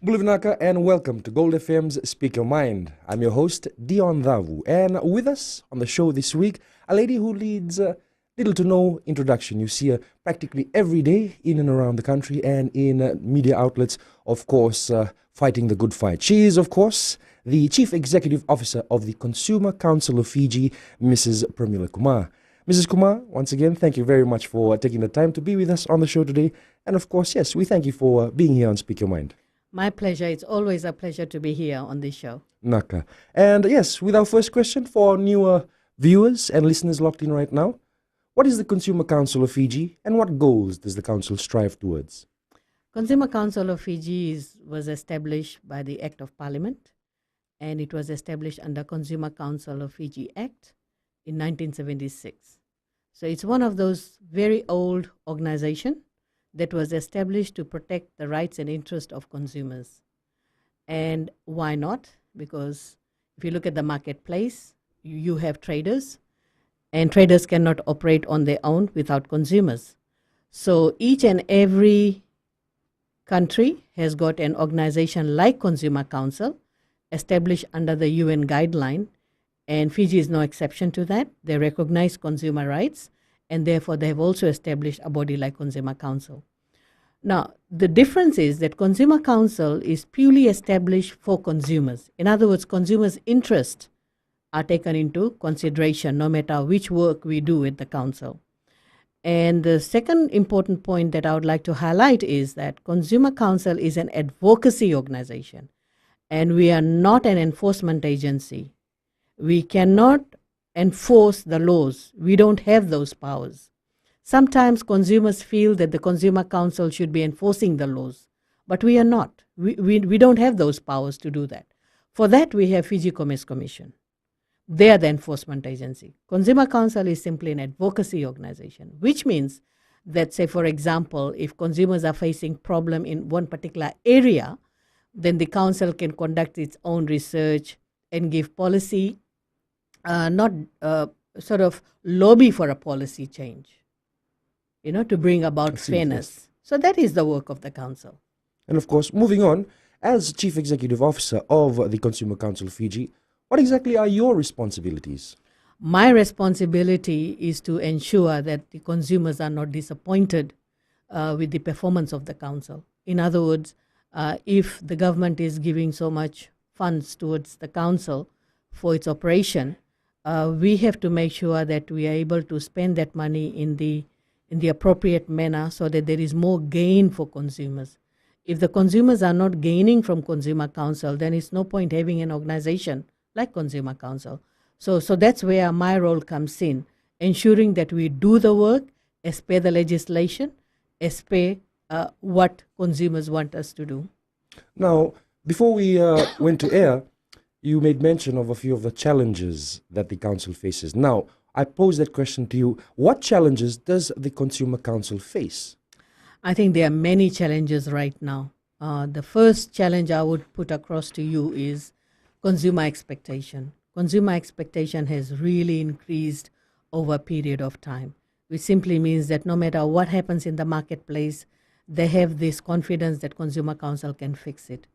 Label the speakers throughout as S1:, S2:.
S1: Bulivinaka and welcome to Gold FM's Speak Your Mind. I'm your host, Dion Dhavu, and with us on the show this week, a lady who leads little to no introduction. You see her practically every day in and around the country and in media outlets, of course, fighting the good fight. She is, of course, the Chief Executive Officer of the Consumer Council of Fiji, Mrs. Pramila Kumar. Mrs. Kumar, once again, thank you very much for taking the time to be with us on the show today. And of course, yes, we thank you for being here on Speak Your Mind.
S2: My pleasure. It's always a pleasure to be here on this show.
S1: Naka. And yes, with our first question for newer viewers and listeners locked in right now, what is the Consumer Council of Fiji and what goals does the council strive towards?
S2: Consumer Council of Fiji was established by the Act of Parliament, and it was established under Consumer Council of Fiji Act in 1976. So it's one of those very old organizations that was established to protect the rights and interests of consumers. And why not? Because if you look at the marketplace, you have traders, and traders cannot operate on their own without consumers. So each and every country has got an organization like Consumer Council established under the UN guideline, and Fiji is no exception to that. They recognize consumer rights, and therefore they have also established a body like Consumer Council. Now, the difference is that Consumer Council is purely established for consumers. In other words, consumers' interests are taken into consideration no matter which work we do with the council. And the second important point that I would like to highlight is that Consumer Council is an advocacy organization, and we are not an enforcement agency. We cannot enforce the laws. We don't have those powers. Sometimes consumers feel that the Consumer Council should be enforcing the laws, but we are not. We don't have those powers to do that. For that, we have Fiji Commerce Commission. They are the enforcement agency. Consumer Council is simply an advocacy organization, which means that, say, for example, if consumers are facing problem in one particular area, then the council can conduct its own research and give policy, not sort of lobby for a policy change, to bring about fairness. Yes. So that is the work of the council.
S1: And of course, moving on, as Chief Executive Officer of the Consumer Council of Fiji, what exactly are your responsibilities?
S2: My responsibility is to ensure that the consumers are not disappointed with the performance of the council. In other words, if the government is giving so much funds towards the council for its operation, we have to make sure that we are able to spend that money in the appropriate manner so that there is more gain for consumers. If the consumers are not gaining from Consumer Council, then it's no point having an organization like Consumer Council. So that's where my role comes in, ensuring that we do the work as per the legislation, as per what consumers want us to do.
S1: Now, before we went to air, you made mention of a few of the challenges that the council faces. Now, I pose that question to you. What challenges does the Consumer Council face?
S2: I think there are many challenges right now. The first challenge I would put across to you is consumer expectation. Consumer expectation has really increased over a period of time, which simply means that no matter what happens in the marketplace, they have this confidence that Consumer Council can fix it.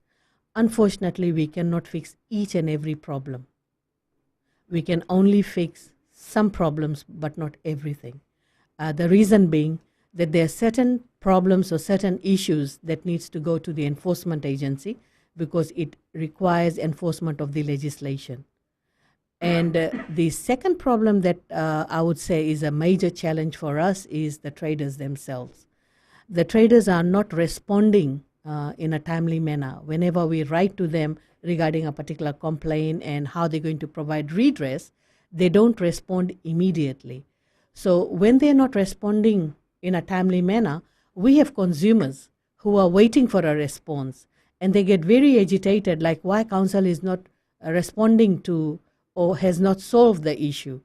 S2: Unfortunately, we cannot fix each and every problem. We can only fix some problems, but not everything. The reason being that there are certain problems or certain issues that needs to go to the enforcement agency because it requires enforcement of the legislation. And the second problem that I would say is a major challenge for us is the traders themselves. The traders are not responding in a timely manner. Whenever we write to them regarding a particular complaint and how they're going to provide redress, they don't respond immediately. So when they're not responding in a timely manner, we have consumers who are waiting for a response, and they get very agitated, like why council is not responding to or has not solved the issue.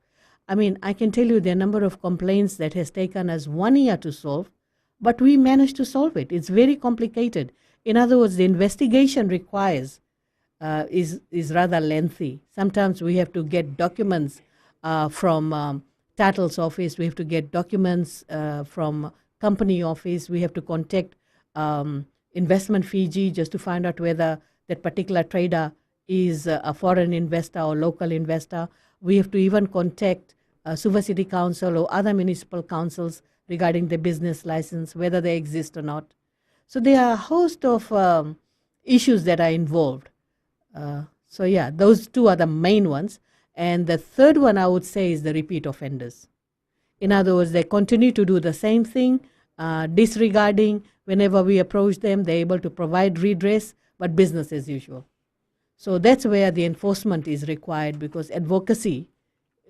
S2: I mean, I can tell you the number of complaints that has taken us 1 year to solve, but we managed to solve it. It's very complicated. In other words, the investigation requires is rather lengthy. Sometimes we have to get documents from titles office. We have to get documents from company office. We have to contact investment Fiji just to find out whether that particular trader is a foreign investor or local investor. We have to even contact Suva City Council or other municipal councils regarding the business license, whether they exist or not. So there are a host of issues that are involved. So yeah, those two are the main ones. And the third one I would say is the repeat offenders. In other words, they continue to do the same thing, disregarding whenever we approach them, they're able to provide redress, but business as usual. So that's where the enforcement is required because advocacy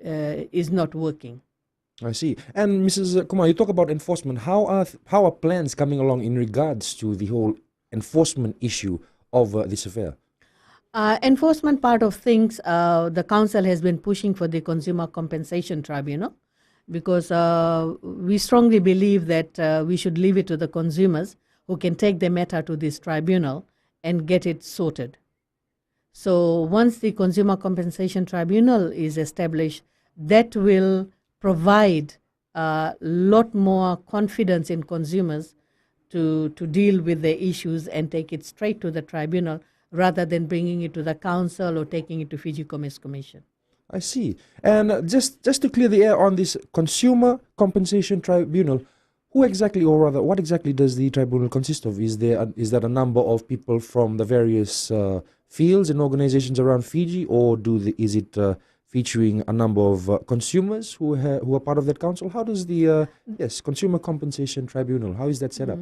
S2: is not working.
S1: I see. And Mrs. Kumar, you talk about enforcement. How are plans coming along in regards to the whole enforcement issue of this affair?
S2: Enforcement part of things, the council has been pushing for the Consumer Compensation Tribunal because we strongly believe that we should leave it to the consumers who can take the matter to this tribunal and get it sorted. So once the Consumer Compensation Tribunal is established, that will provide a lot more confidence in consumers to deal with the issues and take it straight to the tribunal rather than bringing it to the council or taking it to Fiji Commerce Commission.
S1: I see. And just to clear the air on this Consumer Compensation Tribunal, who exactly, or rather, what exactly does the tribunal consist of? Is that a number of people from the various fields and organizations around Fiji, or is it featuring a number of consumers who are part of that council? How does the Consumer Compensation Tribunal, how is that set up?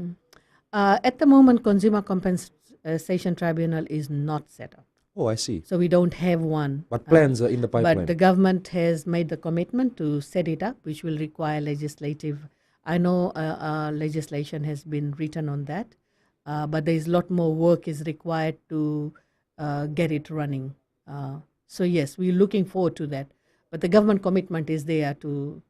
S2: At the moment, Consumer Compensation Tribunal is not set up.
S1: Oh, I see.
S2: So we don't have one.
S1: But plans are in the pipeline.
S2: But the government has made the commitment to set it up, which will require legislative. I know legislation has been written on that, but there is a lot more work is required to get it running. So yes, we're looking forward to that. But the government commitment is there to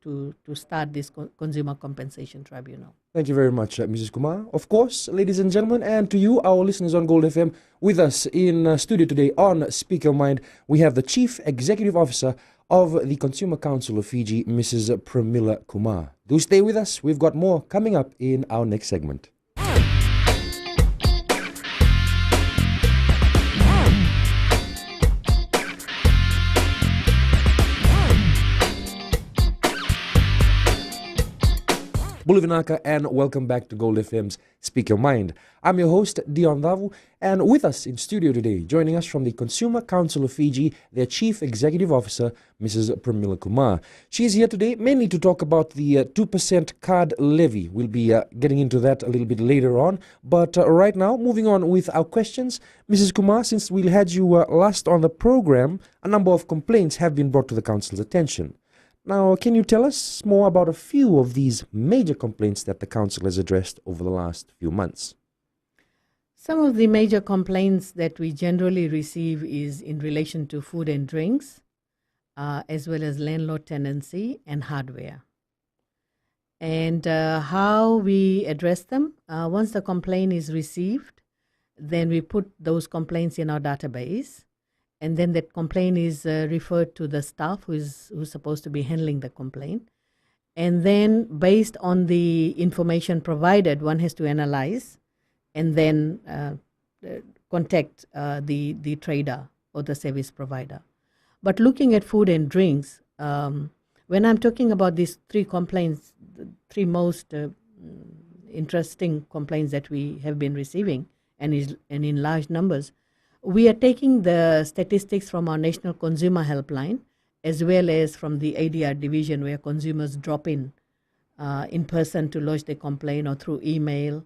S2: start this Consumer Compensation Tribunal.
S1: Thank you very much, Mrs. Kumar. Of course, ladies and gentlemen, and to you, our listeners on Gold FM, with us in studio today on Speak Your Mind, we have the Chief Executive Officer of the Consumer Council of Fiji, Mrs. Pramila Kumar. Do stay with us. We've got more coming up in our next segment. Bulavinaka, and welcome back to Gold FM's Speak Your Mind. I'm your host, Dion Davu, and with us in studio today, joining us from the Consumer Council of Fiji, their Chief Executive Officer, Mrs. Pramila Kumar. She is here today mainly to talk about the 2% card levy. We'll be getting into that a little bit later on. But right now, moving on with our questions, Mrs. Kumar, since we had you last on the program, a number of complaints have been brought to the Council's attention. Now, can you tell us more about a few of these major complaints that the Council has addressed over the last few months?
S2: Some of the major complaints that we generally receive is in relation to food and drinks, as well as landlord tenancy and hardware. And how we address them, once the complaint is received, then we put those complaints in our database. And then that complaint is referred to the staff who's supposed to be handling the complaint. And then based on the information provided, one has to analyze and then contact the trader or the service provider. But looking at food and drinks, when I'm talking about these three complaints, the three most interesting complaints that we have been receiving and in large numbers, we are taking the statistics from our National Consumer Helpline as well as from the ADR division where consumers drop in person to lodge their complaint or through email.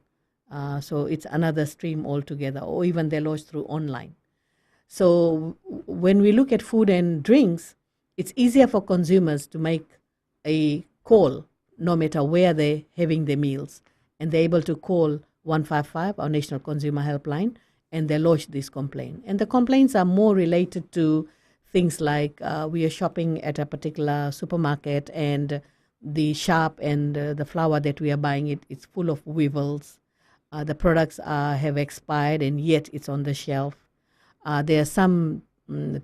S2: So it's another stream altogether, or even they lodge through online. So when we look at food and drinks, it's easier for consumers to make a call no matter where they're having their meals. And they're able to call 155, our National Consumer Helpline, and they lodge this complaint. And the complaints are more related to things like we are shopping at a particular supermarket and the shop and the flour that we are buying, it's full of weevils. The products have expired and yet it's on the shelf. There are some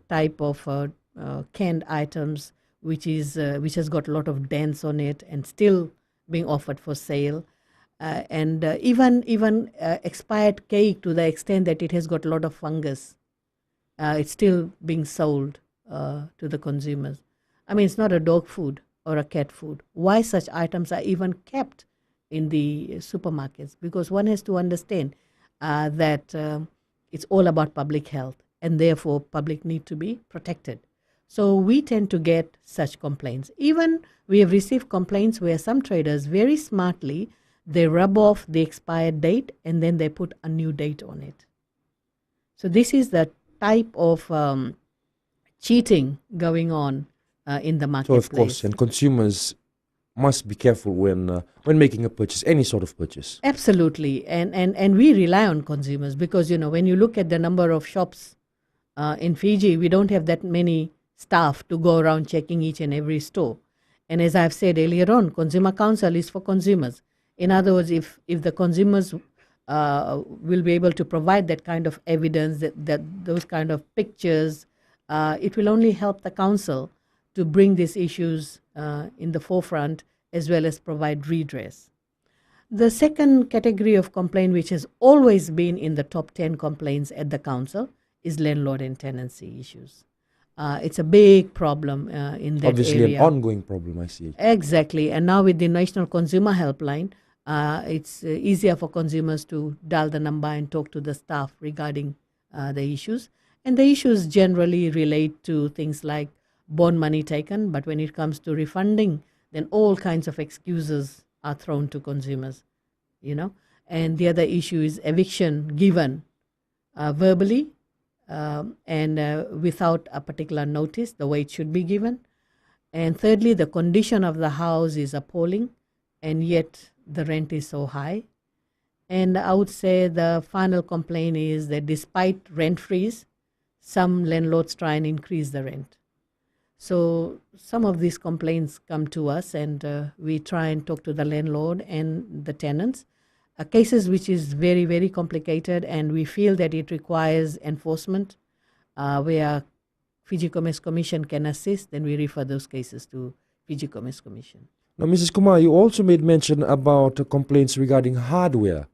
S2: type of canned items which has got a lot of dents on it and still being offered for sale. and even expired cake, to the extent that it has got a lot of fungus, it's still being sold to the consumers. I mean, it's not a dog food or a cat food. Why such items are even kept in the supermarkets? Because one has to understand that it's all about public health, and therefore public need to be protected. So we tend to get such complaints. Even we have received complaints where some traders very smartly, they rub off the expired date and then they put a new date on it. So this is the type of cheating going on in the
S1: So
S2: marketplace.
S1: of course, and consumers must be careful when making a purchase, any sort of purchase.
S2: Absolutely, and we rely on consumers because, you know, when you look at the number of shops in Fiji, we don't have that many staff to go around checking each and every store. And as I've said earlier on, Consumer Council is for consumers. In other words, if the consumers will be able to provide that kind of evidence, that those kind of pictures, it will only help the council to bring these issues in the forefront, as well as provide redress. The second category of complaint, which has always been in the top 10 complaints at the council, is landlord and tenancy issues. It's a big problem in that
S1: Obviously,
S2: area.
S1: an ongoing problem, I see.
S2: Exactly. And now with the National Consumer Helpline, it's easier for consumers to dial the number and talk to the staff regarding the issues. And the issues generally relate to things like bond money taken, but when it comes to refunding, then all kinds of excuses are thrown to consumers, you know. And the other issue is eviction given verbally and without a particular notice, the way it should be given. And thirdly, the condition of the house is appalling, and yet the rent is so high. And I would say the final complaint is that despite rent freeze, some landlords try and increase the rent. So some of these complaints come to us, and we try and talk to the landlord and the tenants. Cases which is very, very complicated, and we feel that it requires enforcement where Fiji Commerce Commission can assist, then we refer those cases to Fiji Commerce Commission.
S1: Now, Mrs. Kumar, you also made mention about complaints regarding hardware.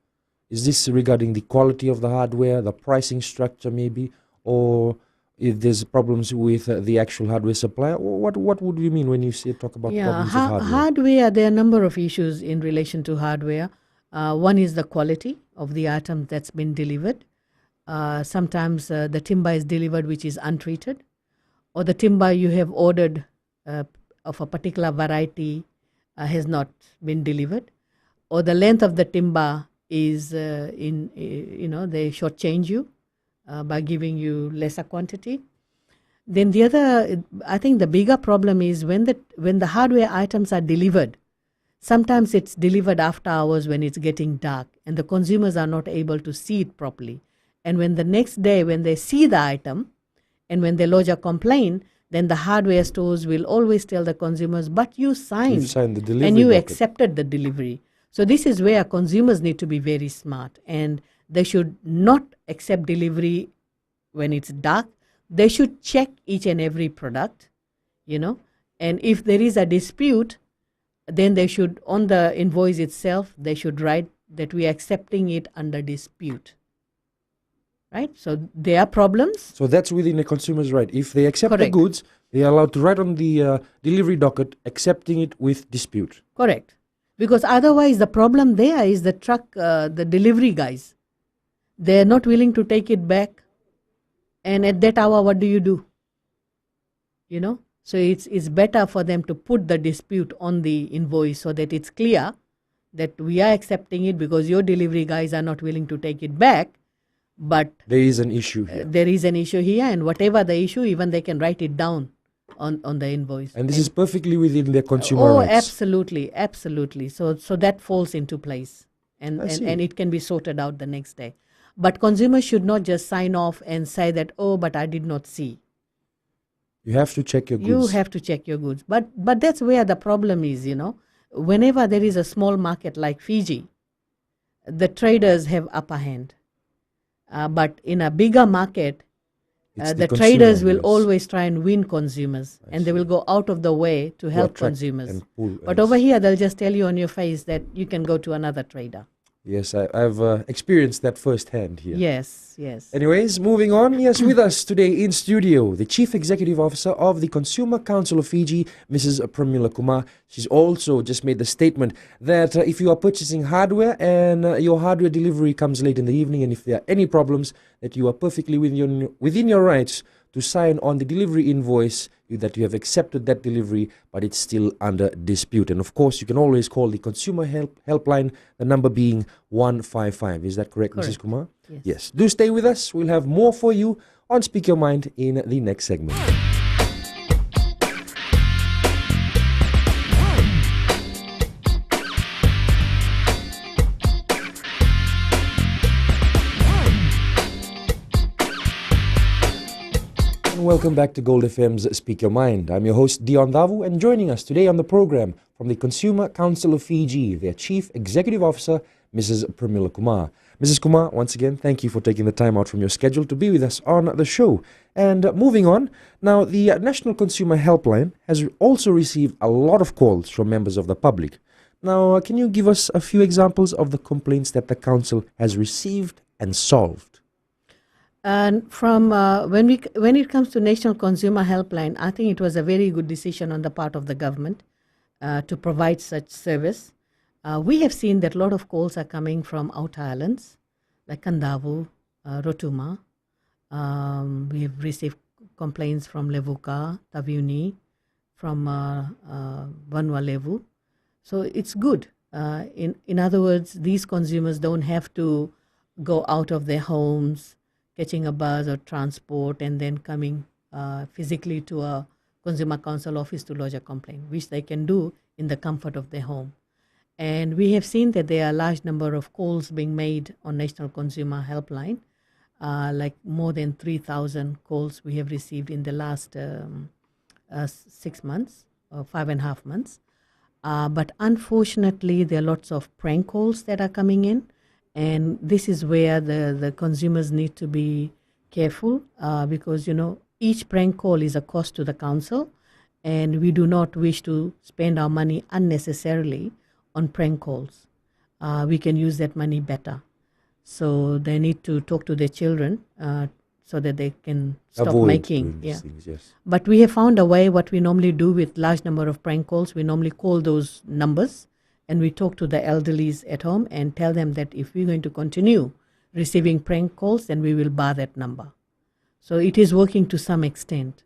S1: Is this regarding the quality of the hardware, the pricing structure maybe, or if there's problems with the actual hardware supply? What would you mean when you talk about problems with hardware?
S2: Hardware, there are a number of issues in relation to hardware. One is the quality of the item that's been delivered. Sometimes the timber is delivered which is untreated, or the timber you have ordered of a particular variety has not been delivered, or the length of the timber is they shortchange you by giving you lesser quantity. Then the other, I think the bigger problem is when the hardware items are delivered, sometimes it's delivered after hours when it's getting dark and the consumers are not able to see it properly. And when the next day, when they see the item and when they lodge a complaint, then the hardware stores will always tell the consumers, but you signed
S1: the delivery
S2: and you
S1: docket.
S2: accepted the delivery. So this is where consumers need to be very smart, and they should not accept delivery when it's dark. They should check each and every product, and if there is a dispute, then they should, on the invoice itself, they should write that we are accepting it under dispute. Right? So there are problems.
S1: So that's within a consumer's right. If they accept the
S2: Correct.
S1: goods, they are allowed to write on the delivery docket, accepting it with dispute.
S2: Correct. Because otherwise the problem there is the truck, the delivery guys. They're not willing to take it back. And at that hour, what do? So it's better for them to put the dispute on the invoice so that it's clear that we are accepting it because your delivery guys are not willing to take it back. But
S1: there is an issue here.
S2: There is an issue here, and whatever the issue, even they can write it down on the invoice.
S1: And this is perfectly within their consumer rights.
S2: Absolutely. So that falls into place, and it can be sorted out the next day. But consumers should not just sign off and say that, oh, but I did not see.
S1: You have to check your goods.
S2: You have to check your goods. But that's where the problem is, Whenever there is a small market like Fiji, the traders have upper hand. But in a bigger market,
S1: It's
S2: The
S1: consumer,
S2: traders will
S1: yes,
S2: always try and win consumers, and they will go out of the way to help
S1: attract
S2: consumers.
S1: and pull.
S2: But over here, they'll just tell you on your face that you can go to another trader.
S1: Yes, I've experienced that firsthand here.
S2: Yes, yes.
S1: Anyways, moving on. Yes, with us today in studio, the Chief Executive Officer of the Consumer Council of Fiji, Mrs. Pramila Kumar. She's also just made the statement that if you are purchasing hardware and your hardware delivery comes late in the evening, and if there are any problems, that you are perfectly within your rights to sign on the delivery invoice that you have accepted that delivery, but it's still under dispute. And of course, you can always call the Consumer Helpline, the number being 155. Is that correct, Mrs. Kumar?
S2: Yes.
S1: Yes. Do stay with us. We'll have more for you on Speak Your Mind in the next segment. Welcome back to Gold FM's Speak Your Mind. I'm your host, Dion Davu, and joining us today on the program from the Consumer Council of Fiji, their Chief Executive Officer, Mrs. Pramila Kumar. Mrs. Kumar, once again, thank you for taking the time out from your schedule to be with us on the show. And moving on, now the National Consumer Helpline has also received a lot of calls from members of the public. Now, can you give us a few examples of the complaints that the Council has received and solved?
S2: And from when it comes to National Consumer Helpline, I think it was a very good decision on the part of the government to provide such service. We have seen that a lot of calls are coming from outer islands, like Kandavu, Rotuma. We have received complaints from Levuka, Taviuni, from Vanuatu. So it's good. In other words, these consumers don't have to go out of their homes, catching a bus or transport, and then coming physically to a Consumer Council office to lodge a complaint, which they can do in the comfort of their home. And we have seen that there are a large number of calls being made on National Consumer Helpline, like more than 3,000 calls we have received in the last 6 months, or 5.5 months. But unfortunately, there are lots of prank calls that are coming in. And this is where the consumers need to be careful because, each prank call is a cost to the council, and we do not wish to spend our money unnecessarily on prank calls. We can use that money better. So they need to talk to their children so that they can stop
S1: Avoid
S2: making.
S1: these things, yes.
S2: But we have found a way. What we normally do with large number of prank calls, we normally call those numbers, and we talk to the elderlies at home and tell them that if we're going to continue receiving prank calls, then we will bar that number. So it is working to some extent.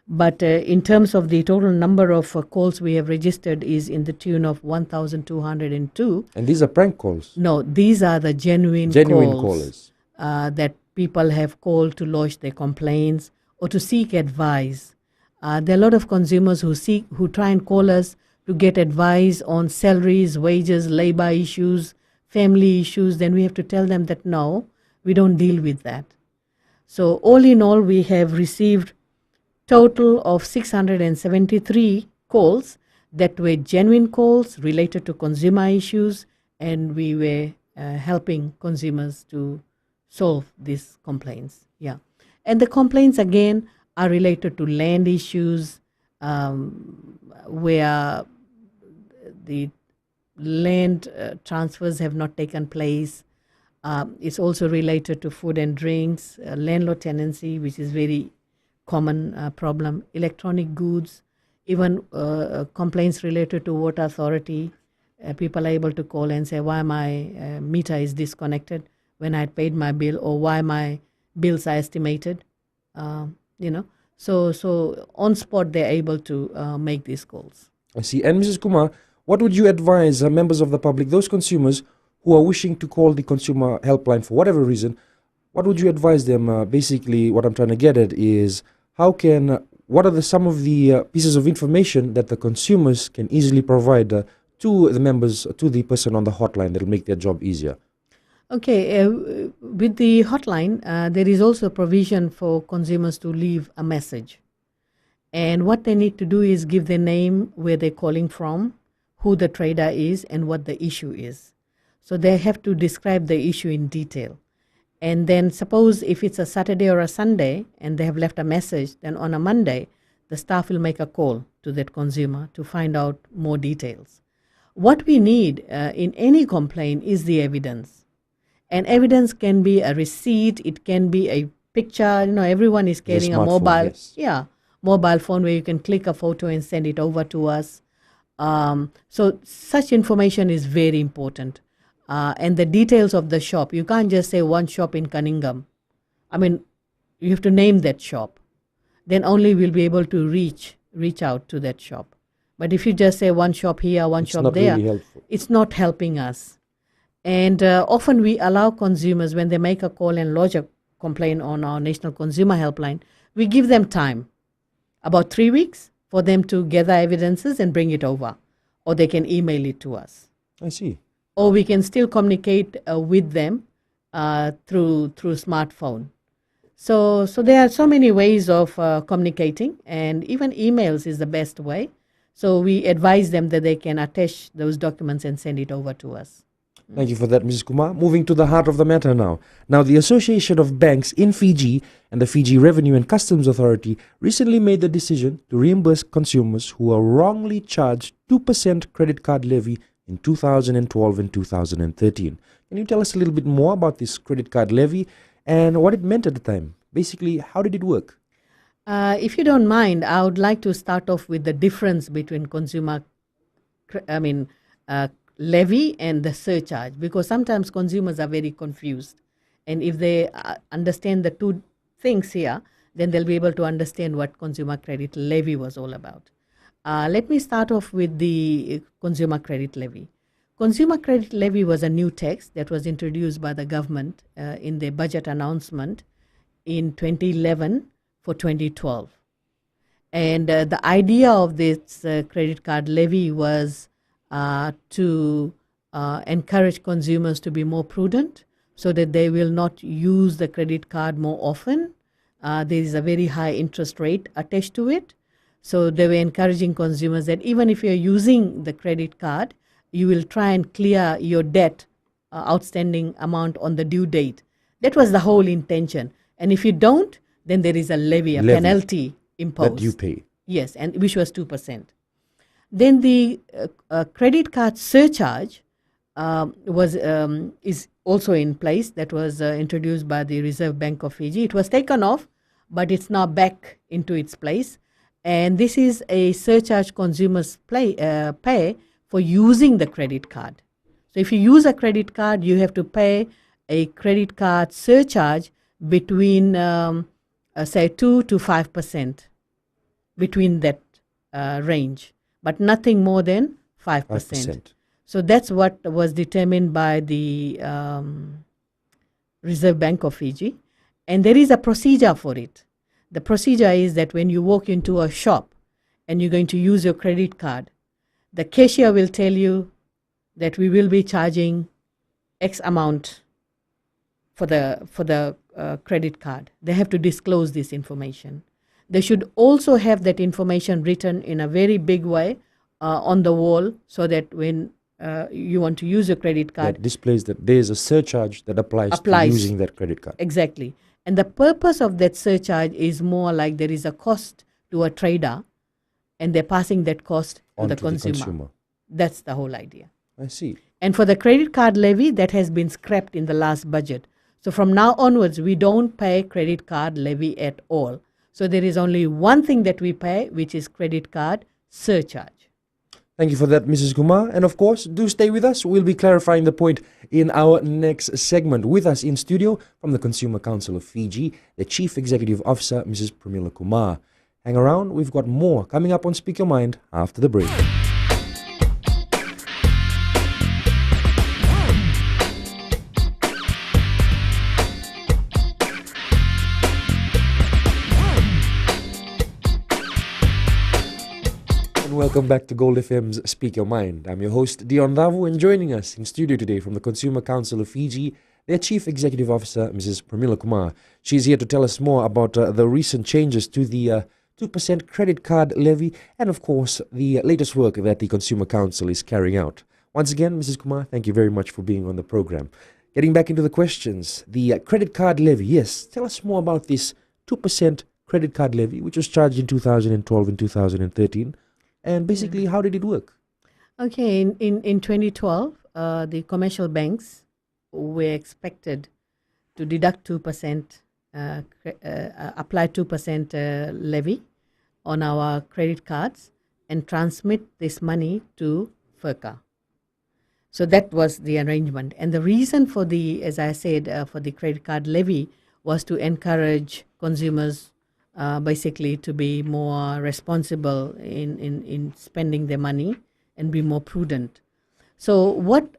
S2: But in terms of the total number of calls we have registered is in the tune of 1,202.
S1: And these are prank calls?
S2: No, these are the genuine
S1: callers.
S2: That people have called to lodge their complaints or to seek advice. There are a lot of consumers who try and call us to get advice on salaries, wages, labor issues, family issues. Then we have to tell them that no, we don't deal with that. So all in all, we have received total of 673 calls that were genuine calls related to consumer issues, and we were helping consumers to solve these complaints. Yeah. And the complaints again are related to land issues, where the land transfers have not taken place. It's also related to food and drinks, landlord tenancy, which is very common problem, electronic goods, even complaints related to water authority. People are able to call and say why my meter is disconnected when I had paid my bill, or why my bills are estimated. So on spot they're able to make these calls.
S1: I see. And Mrs. Kumar, what would you advise members of the public, those consumers who are wishing to call the Consumer Helpline for whatever reason? What would you advise them? Basically, what I'm trying to get at is what are some of the pieces of information that the consumers can easily provide to the members, to the person on the hotline that will make their job easier?
S2: Okay, with the hotline, there is also provision for consumers to leave a message. And what they need to do is give their name, where they're calling from, who the trader is, and what the issue is. So they have to describe the issue in detail. And then suppose if it's a Saturday or a Sunday and they have left a message, then on a Monday, the staff will make a call to that consumer to find out more details. What we need in any complaint is the evidence. And evidence can be a receipt, it can be a picture. Everyone is carrying a mobile,
S1: yes.
S2: Mobile phone where you can click a photo and send it over to us. So such information is very important. And the details of the shop. You can't just say one shop in Cunningham. You have to name that shop. Then only we'll be able to reach out to that shop. But if you just say one shop here, one shop there,
S1: really helpful.
S2: It's not helping us. And often we allow consumers, when they make a call and lodge a complaint on our National Consumer Helpline, we give them time, about 3 weeks, for them to gather evidences and bring it over. Or they can email it to us.
S1: I see.
S2: Or we can still communicate with them through smartphone. So there are so many ways of communicating, and even emails is the best way. So we advise them that they can attach those documents and send it over to us.
S1: Thank you for that, Mrs. Kumar. Moving to the heart of the matter now. Now, the Association of Banks in Fiji and the Fiji Revenue and Customs Authority recently made the decision to reimburse consumers who are wrongly charged 2% credit card levy in 2012 and 2013. Can you tell us a little bit more about this credit card levy and what it meant at the time? Basically, how did it work?
S2: If you don't mind, I would like to start off with the difference between levy and the surcharge, because sometimes consumers are very confused. And if they understand the two things here, then they'll be able to understand what consumer credit levy was all about. Let me start off with the consumer credit levy. Consumer credit levy was a new tax that was introduced by the government in the budget announcement in 2011 for 2012. And the idea of this credit card levy was to encourage consumers to be more prudent so that they will not use the credit card more often. There is a very high interest rate attached to it. So they were encouraging consumers that even if you're using the credit card, you will try and clear your debt outstanding amount on the due date. That was the whole intention. And if you don't, then there is a levy, penalty imposed.
S1: That you pay.
S2: Yes, and which was 2%. Then the credit card surcharge is also in place. That was introduced by the Reserve Bank of Fiji. It was taken off, but it's now back into its place. And this is a surcharge consumers pay for using the credit card. So if you use a credit card, you have to pay a credit card surcharge between, say, 2 to 5%, between that range, but nothing more than 5%. So that's what was determined by the Reserve Bank of Fiji. And there is a procedure for it. The procedure is that when you walk into a shop and you're going to use your credit card, the cashier will tell you that we will be charging X amount for the credit card. They have to disclose this information. They should also have that information written in a very big way on the wall, so that when you want to use your credit card,
S1: that displays that there is a surcharge that applies to using that credit card.
S2: Exactly. And the purpose of that surcharge is more like there is a cost to a trader, and they're passing that cost to the consumer. That's the whole idea.
S1: I see.
S2: And for the credit card levy, that has been scrapped in the last budget. So from now onwards, we don't pay credit card levy at all. So there is only one thing that we pay, which is credit card surcharge.
S1: Thank you for that, Mrs. Kumar. And of course, do stay with us. We'll be clarifying the point in our next segment. With us in studio from the Consumer Council of Fiji, the Chief Executive Officer, Mrs. Pramila Kumar. Hang around. We've got more coming up on Speak Your Mind after the break. Welcome back to Gold FM's Speak Your Mind. I'm your host, Dion Davu, and joining us in studio today from the Consumer Council of Fiji, their Chief Executive Officer, Mrs. Pramila Kumar. She's here to tell us more about the recent changes to the 2% credit card levy and, of course, the latest work that the Consumer Council is carrying out. Once again, Mrs. Kumar, thank you very much for being on the program. Getting back into the questions, the credit card levy. Yes, tell us more about this 2% credit card levy, which was charged in 2012 and 2013. And basically, how did it work?
S2: Okay, in 2012, the commercial banks were expected to deduct 2%, apply 2% levy on our credit cards and transmit this money to FERCA. So that was the arrangement. And the reason for the, as I said, for the credit card levy was to encourage consumers basically to be more responsible in spending their money and be more prudent. So what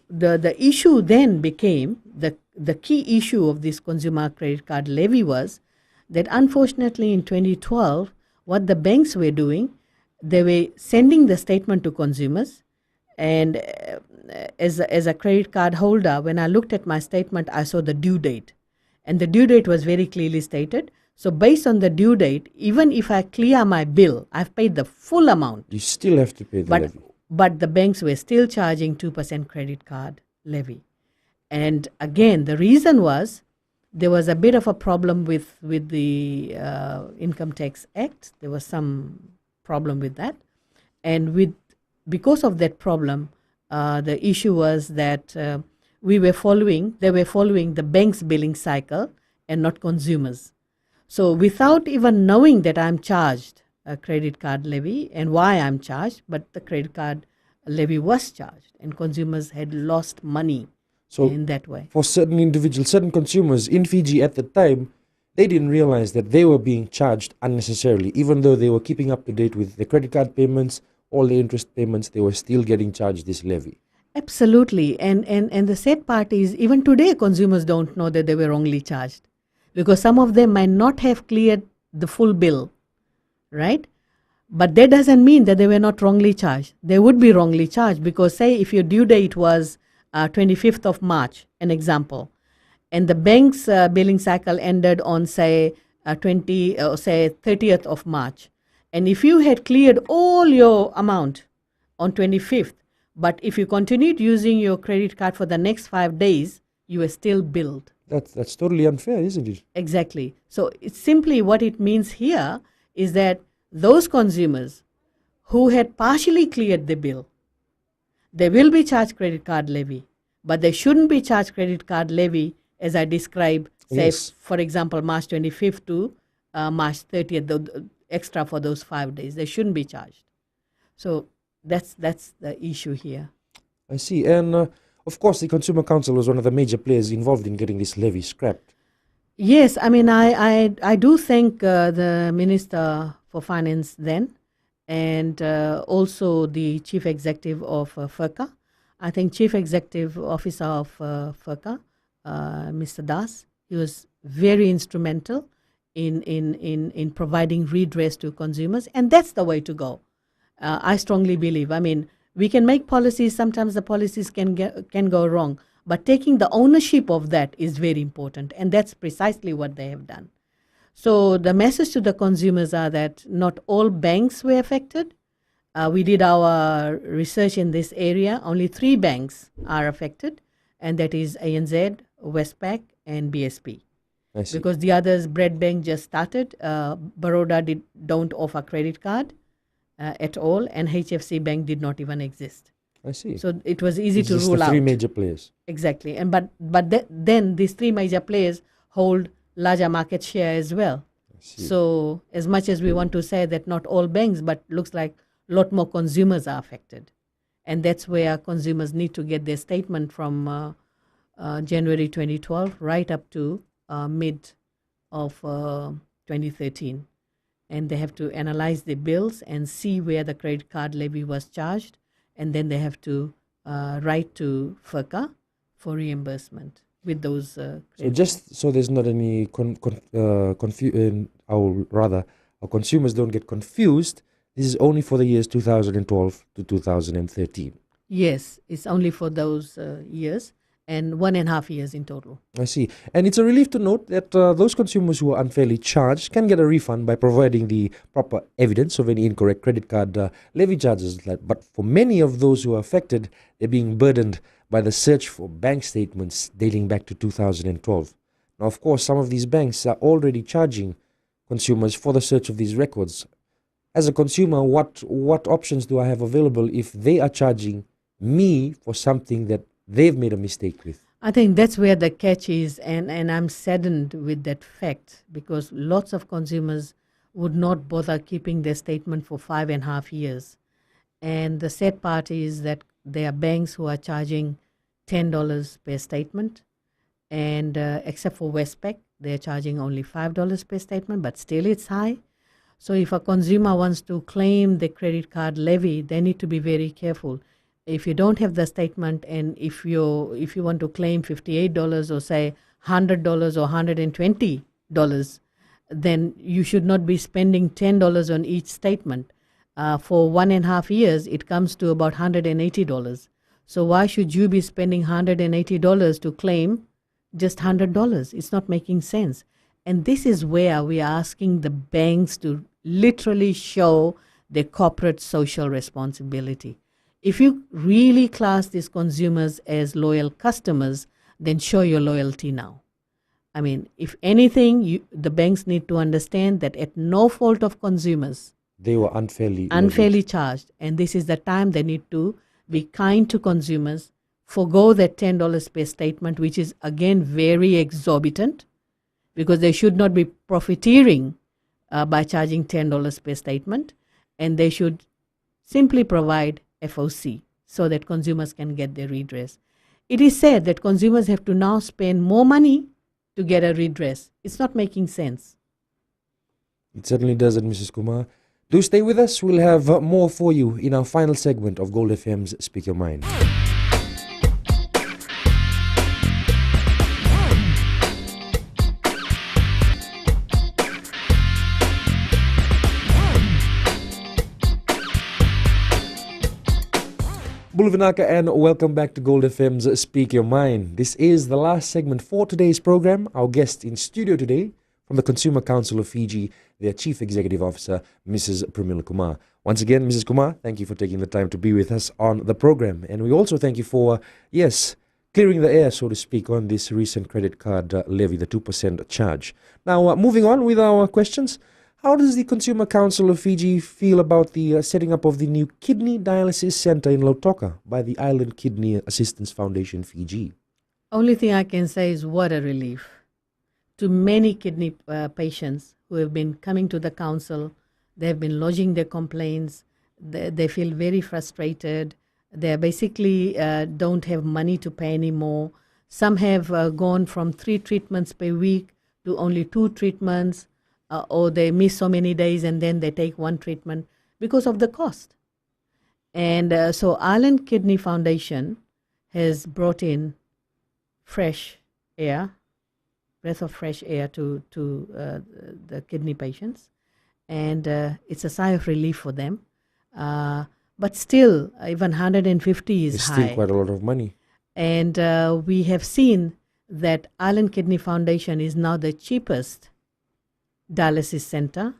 S2: the issue then became, the key issue of this consumer credit card levy was that unfortunately in 2012, what the banks were doing, they were sending the statement to consumers, and as a credit card holder, when I looked at my statement, I saw the due date, and the due date was very clearly stated. So based on the due date, even if I clear my bill, I've paid the full amount.
S1: You still have to pay the levy.
S2: But the banks were still charging 2% credit card levy. And again, the reason was there was a bit of a problem with the Income Tax Act. There was some problem with that. And because of that problem, the issue was that they were following the bank's billing cycle and not consumers. So without even knowing that I'm charged a credit card levy and why I'm charged, but the credit card levy was charged and consumers had lost money in that way.
S1: For certain individuals, certain consumers in Fiji at the time, they didn't realize that they were being charged unnecessarily. Even though they were keeping up to date with the credit card payments, all the interest payments, they were still getting charged this levy.
S2: Absolutely. And the sad part is even today consumers don't know that they were wrongly charged, because some of them might not have cleared the full bill, right? But that doesn't mean that they were not wrongly charged. They would be wrongly charged because, say, if your due date was 25th of March, an example, and the bank's billing cycle ended on, say, 30th of March, and if you had cleared all your amount on 25th, but if you continued using your credit card for the next 5 days, you were still billed.
S1: That's totally unfair, isn't it?
S2: Exactly. So it's simply what it means here is that those consumers who had partially cleared the bill, they will be charged credit card levy, but they shouldn't be charged credit card levy as I described, say,
S1: Yes.
S2: for example, March 25th to March 30th, the extra for those 5 days. They shouldn't be charged. So that's the issue here.
S1: I see. And of course, the Consumer Council was one of the major players involved in getting this levy scrapped.
S2: Yes, I mean, I do thank the Minister for Finance then, and also the Chief Executive of FERCA. I think Chief Executive Officer of FERCA, Mr. Das, he was very instrumental in providing redress to consumers, and that's the way to go. I strongly believe. I mean, we can make policies. Sometimes the policies can go wrong, but taking the ownership of that is very important, and that's precisely what they have done. So the message to the consumers are that not all banks were affected. We did our research in this area. Only 3 banks are affected, and that is ANZ, Westpac, and BSP.
S1: I see.
S2: Because the others, Bread Bank just started. Baroda don't offer credit card at all, and HFC Bank did not even exist.
S1: I see.
S2: So it was easy
S1: It's
S2: to
S1: just
S2: rule
S1: the
S2: out.
S1: 3 major players.
S2: Exactly, and then these 3 major players hold larger market share as well.
S1: I see.
S2: So as much as we want to say that not all banks, but looks like a lot more consumers are affected, and that's where consumers need to get their statement from January 2012 right up to mid of 2013. And they have to analyze the bills and see where the credit card levy was charged, and then they have to write to FERCA for reimbursement with those.
S1: So just so there's not any confusion, or rather, our consumers don't get confused, this is only for the years 2012 to 2013.
S2: Yes, it's only for those years. and 1.5 years in total.
S1: I see. And it's a relief to note that those consumers who are unfairly charged can get a refund by providing the proper evidence of any incorrect credit card levy charges. But for many of those who are affected, they're being burdened by the search for bank statements dating back to 2012. Now, of course, some of these banks are already charging consumers for the search of these records. As a consumer, what options do I have available if they are charging me for something that they've made a mistake with?
S2: I think that's where the catch is, and I'm saddened with that fact, because lots of consumers would not bother keeping their statement for 5.5 years. And the sad part is that there are banks who are charging $10 per statement, and except for Westpac, they're charging only $5 per statement, but still it's high. So if a consumer wants to claim the credit card levy, they need to be very careful. If you don't have the statement, and if you want to claim $58 or say $100 or $120, then you should not be spending $10 on each statement. For 1.5 years, it comes to about $180. So why should you be spending $180 to claim just $100? It's not making sense. And this is where we are asking the banks to literally show their corporate social responsibility. If you really class these consumers as loyal customers, then show your loyalty now. I mean, if anything, the banks need to understand that at no fault of consumers,
S1: they were unfairly
S2: charged. And this is the time they need to be kind to consumers, forgo that $10 per statement, which is again very exorbitant, because they should not be profiteering by charging $10 per statement, and they should simply provide FOC so that consumers can get their redress. It is said that consumers have to now spend more money to get a redress. It's not making sense.
S1: It certainly doesn't, Mrs. Kumar. Do stay with us. We'll have more for you in our final segment of Gold FM's Speak Your Mind. Buluvinaka, and welcome back to Gold FM's Speak Your Mind. This is the last segment for today's program. Our guest in studio today from the Consumer Council of Fiji, their Chief Executive Officer, Mrs. Pramila Kumar. Once again, Mrs. Kumar, thank you for taking the time to be with us on the program. And we also thank you for, clearing the air, so to speak, on this recent credit card levy, the 2% charge. Now, moving on with our questions. How does the Consumer Council of Fiji feel about the setting up of the new kidney dialysis center in Lautoka by the Island Kidney Assistance Foundation Fiji?
S2: Only thing I can say is what a relief to many kidney patients who have been coming to the council. They have been lodging their complaints. They feel very frustrated. They basically don't have money to pay anymore. Some have gone from 3 treatments per week to only 2 treatments. Or they miss so many days and then they take 1 treatment because of the cost. And so Island Kidney Foundation has brought in fresh air, breath of fresh air to the kidney patients. And it's a sigh of relief for them. But still, even 150 is
S1: it's
S2: high.
S1: Still quite a lot of money.
S2: And we have seen that Island Kidney Foundation is now the cheapest dialysis center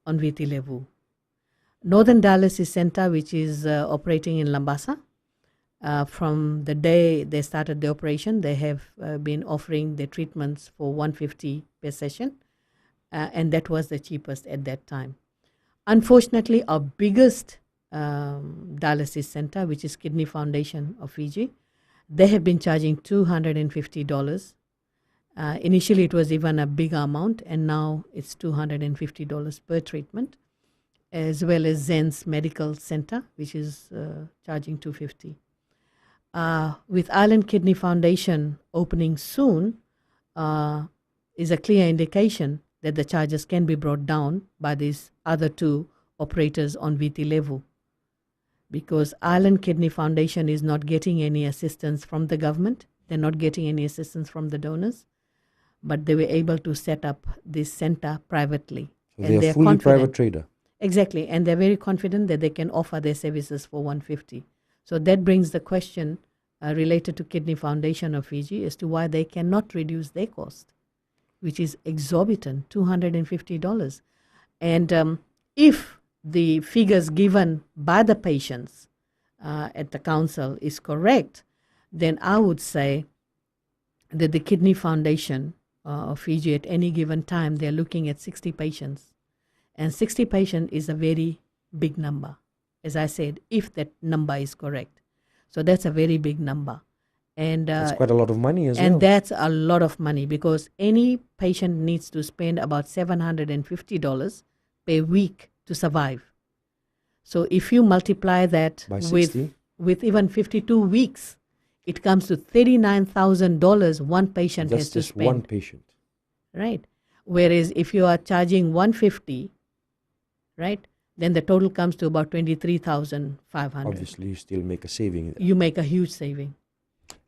S2: on Viti Levu. Northern Dialysis Center, which is operating in Lambasa, from the day they started the operation, they have been offering the treatments for $150 per session, and that was the cheapest at that time. Unfortunately, our biggest dialysis center, which is Kidney Foundation of Fiji, they have been charging $250. Initially, it was even a bigger amount, and now it's $250 per treatment, as well as Zen's Medical Center, which is charging $250. With Island Kidney Foundation opening soon, is a clear indication that the charges can be brought down by these other 2 operators on Viti Levu, because Island Kidney Foundation is not getting any assistance from the government. They're not getting any assistance from the donors. But they were able to set up this center privately.
S1: So they're fully private trader.
S2: Exactly, and they're very confident that they can offer their services for $150. So that brings the question, related to Kidney Foundation of Fiji as to why they cannot reduce their cost, which is exorbitant, $250. And if the figures given by the patients at the council is correct, then I would say that the Kidney Foundation of Fiji at any given time, they're looking at 60 patients. And 60 patients is a very big number, as I said, if that number is correct. So that's a very big number. And
S1: That's quite a lot of money as well.
S2: and that's a lot of money because any patient needs to spend about $750 per week to survive. So if you multiply that
S1: By 60?
S2: with even 52 weeks, it comes to $39,000 one patient
S1: That's
S2: has to
S1: just
S2: spend.
S1: one patient.
S2: Right. Whereas if you are charging 150, right, then the total comes to about 23,500.
S1: Obviously, you still make a saving.
S2: You make a huge saving.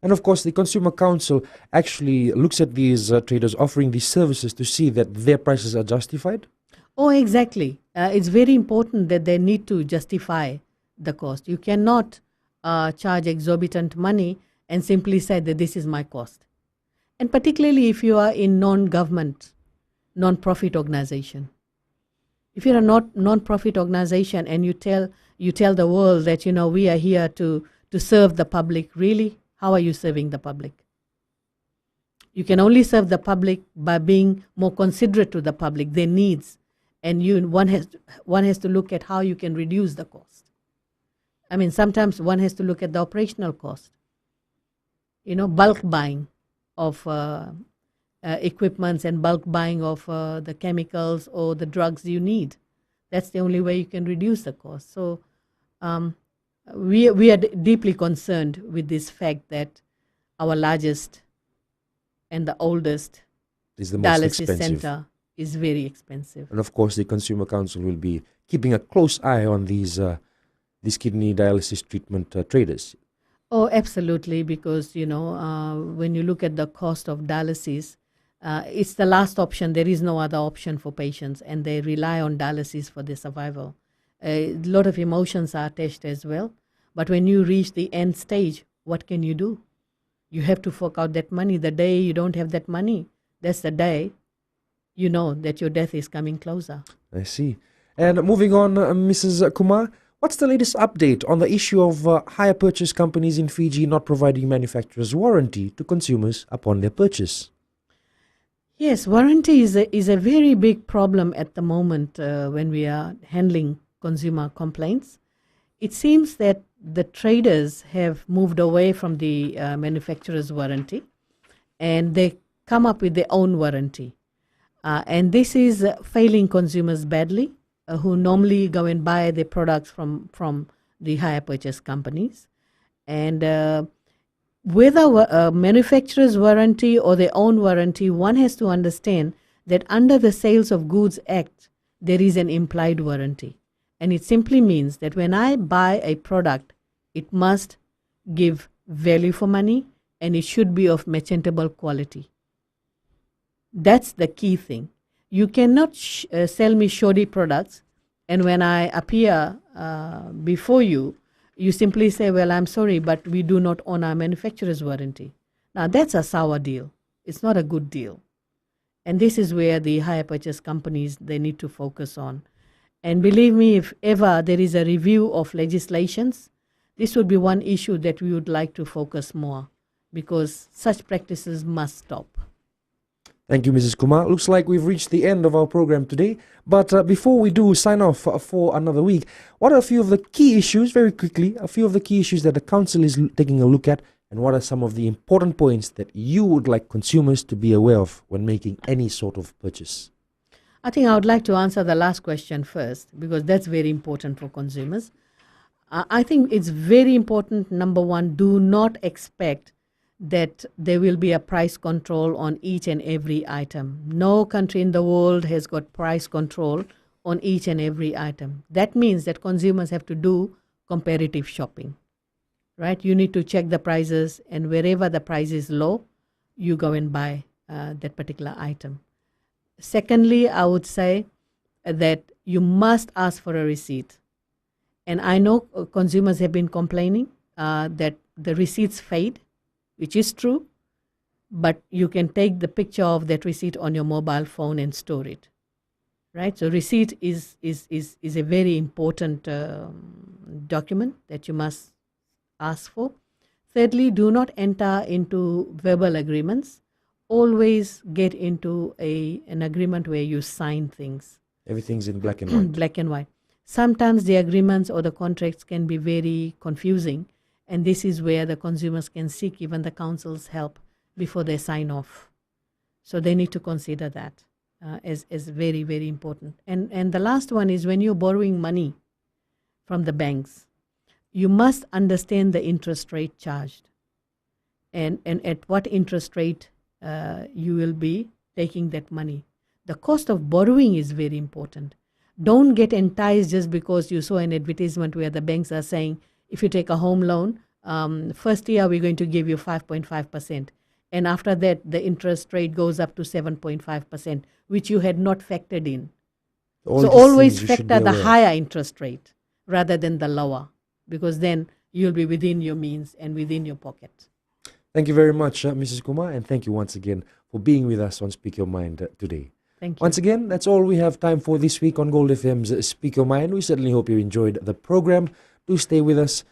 S1: And of course, the Consumer Council actually looks at these traders offering these services to see that their prices are justified.
S2: Oh, exactly. It's very important that they need to justify the cost. You cannot charge exorbitant money and simply say that this is my cost. And particularly if you are in non-government, non-profit organization. If you're a non-profit organization and you tell the world that, we are here to serve the public, really, how are you serving the public? You can only serve the public by being more considerate to the public, their needs. And one has to look at how you can reduce the cost. I mean, sometimes one has to look at the operational cost. Bulk buying of equipments and bulk buying of the chemicals or the drugs you need. That's the only way you can reduce the cost. So we are deeply concerned with this fact that our largest and the oldest
S1: Is the most
S2: dialysis
S1: expensive.
S2: center is very expensive.
S1: And of course, the Consumer Council will be keeping a close eye on these kidney dialysis treatment traders.
S2: Oh, absolutely, because, when you look at the cost of dialysis, it's the last option. There is no other option for patients, and they rely on dialysis for their survival. A lot of emotions are attached as well. But when you reach the end stage, what can you do? You have to fork out that money. The day you don't have that money, that's the day you know that your death is coming closer.
S1: I see. And moving on, Mrs. Kumar, what's the latest update on the issue of hire purchase companies in Fiji not providing manufacturer's warranty to consumers upon their purchase?
S2: Yes, warranty is a very big problem at the moment when we are handling consumer complaints. It seems that the traders have moved away from the manufacturer's warranty and they come up with their own warranty. And this is failing consumers badly who normally go and buy their products from the hire purchase companies. And whether a manufacturer's warranty or their own warranty, one has to understand that under the Sales of Goods Act, there is an implied warranty. And it simply means that when I buy a product, it must give value for money and it should be of merchantable quality. That's the key thing. You cannot sell me shoddy products, and when I appear before you, you simply say, well, I'm sorry, but we do not own our manufacturer's warranty. Now, that's a sour deal. It's not a good deal. And this is where the hire purchase companies, they need to focus on. And believe me, if ever there is a review of legislations, this would be one issue that we would like to focus more, because such practices must stop.
S1: Thank you, Mrs. Kumar. Looks like we've reached the end of our program today. But before we do sign off for another week, what are a few of the key issues, very quickly, a few of the key issues that the Council is taking a look at, and what are some of the important points that you would like consumers to be aware of when making any sort of purchase?
S2: I think I would like to answer the last question first, because that's very important for consumers. I think it's very important, number one, do not expect that there will be a price control on each and every item. No country in the world has got price control on each and every item. That means that consumers have to do comparative shopping, right? You need to check the prices, and wherever the price is low, you go and buy that particular item. Secondly, I would say that you must ask for a receipt. And I know consumers have been complaining that the receipts fade, which is true, but you can take the picture of that receipt on your mobile phone and store it. Right? So receipt is a very important document that you must ask for. Thirdly, do not enter into verbal agreements. Always get into an agreement where you sign things.
S1: Everything's in black and white.
S2: Black and white. Sometimes the agreements or the contracts can be very confusing, and this is where the consumers can seek even the council's help before they sign off. So they need to consider that as very, very important. And the last one is when you're borrowing money from the banks, you must understand the interest rate charged and at what interest rate you will be taking that money. The cost of borrowing is very important. Don't get enticed just because you saw an advertisement where the banks are saying, if you take a home loan, first year we're going to give you 5.5%. And after that, the interest rate goes up to 7.5%, which you had not factored in. So always factor the higher interest rate rather than the lower, because then you'll be within your means and within your pocket.
S1: Thank you very much, Mrs. Kumar, and thank you once again for being with us on Speak Your Mind today.
S2: Thank you.
S1: Once again, that's all we have time for this week on Gold FM's Speak Your Mind. We certainly hope you enjoyed the program. Do stay with us.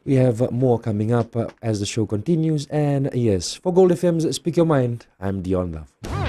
S1: We have more coming up as the show continues. And yes, for Gold FM's Speak Your Mind, I'm Dion Love.